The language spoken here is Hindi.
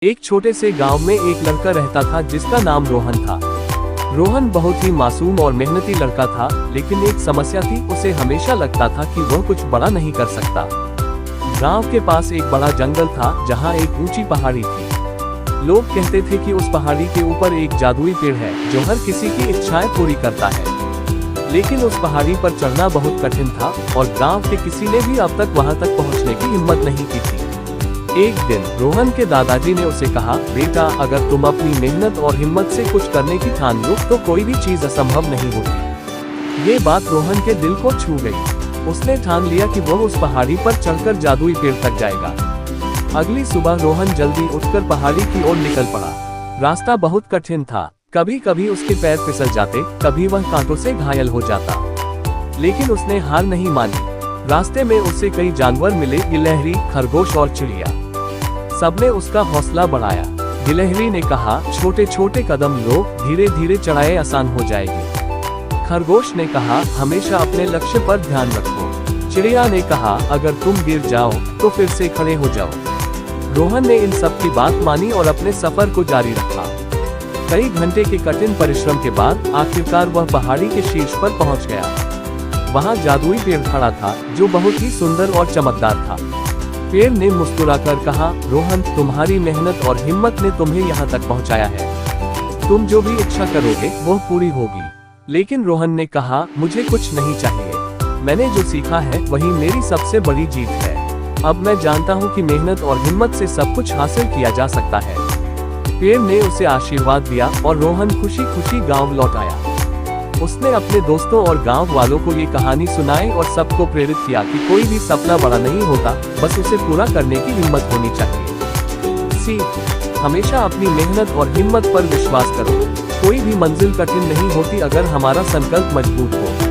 एक छोटे से गांव में एक लड़का रहता था जिसका नाम रोहन था। रोहन बहुत ही मासूम और मेहनती लड़का था, लेकिन एक समस्या थी, उसे हमेशा लगता था कि वह कुछ बड़ा नहीं कर सकता। गांव के पास एक बड़ा जंगल था जहां एक ऊंची पहाड़ी थी। लोग कहते थे कि उस पहाड़ी के ऊपर एक जादुई पेड़ है जो हर किसी की इच्छाएं पूरी करता है। लेकिन उस पहाड़ी पर चढ़ना बहुत कठिन था और गांव के किसी ने भी अब तक वहां तक पहुंचने की हिम्मत नहीं की थी। एक दिन रोहन के दादाजी ने उसे कहा, बेटा, अगर तुम अपनी मेहनत और हिम्मत से कुछ करने की ठान लो तो कोई भी चीज असंभव नहीं होती। ये बात रोहन के दिल को छू गई। उसने ठान लिया कि वह उस पहाड़ी पर चढ़कर जादुई पेड़ तक जाएगा। अगली सुबह रोहन जल्दी उठकर पहाड़ी की ओर निकल पड़ा। रास्ता बहुत कठिन था, कभी कभी उसके पैर फिसल जाते, कभी वह कांटों से घायल हो जाता, लेकिन उसने हार नहीं मानी। रास्ते में उसे कई जानवर मिले, गिलहरी, खरगोश और चिड़िया। सबने उसका हौसला बढ़ाया। गिलहरी ने कहा, छोटे छोटे कदम लो, धीरे धीरे चढ़ाई आसान हो जाएगी। खरगोश ने कहा, हमेशा अपने लक्ष्य पर ध्यान रखो। चिड़िया ने कहा, अगर तुम गिर जाओ तो फिर से खड़े हो जाओ। रोहन ने इन सब की बात मानी और अपने सफर को जारी रखा। कई घंटे के कठिन परिश्रम के बाद आखिरकार वह पहाड़ी के शीर्ष पर पहुंच गया। वहां जादुई पेड़ खड़ा था जो बहुत ही सुंदर और चमकदार था। पेड़ ने मुस्कुराकर कहा, रोहन, तुम्हारी मेहनत और हिम्मत ने तुम्हें यहाँ तक पहुँचाया है। तुम जो भी इच्छा करोगे वो पूरी होगी। लेकिन रोहन ने कहा, मुझे कुछ नहीं चाहिए। मैंने जो सीखा है वही मेरी सबसे बड़ी जीत है। अब मैं जानता हूँ कि मेहनत और हिम्मत से सब कुछ हासिल किया जा सकता है। पेड़ ने उसे आशीर्वाद दिया और रोहन खुशी खुशी गाँव लौट आया। उसने अपने दोस्तों और गांव वालों को ये कहानी सुनाई और सबको प्रेरित किया कि कोई भी सपना बड़ा नहीं होता, बस उसे पूरा करने की हिम्मत होनी चाहिए। सीख, हमेशा अपनी मेहनत और हिम्मत पर विश्वास करो। कोई भी मंजिल कठिन नहीं होती अगर हमारा संकल्प मजबूत हो।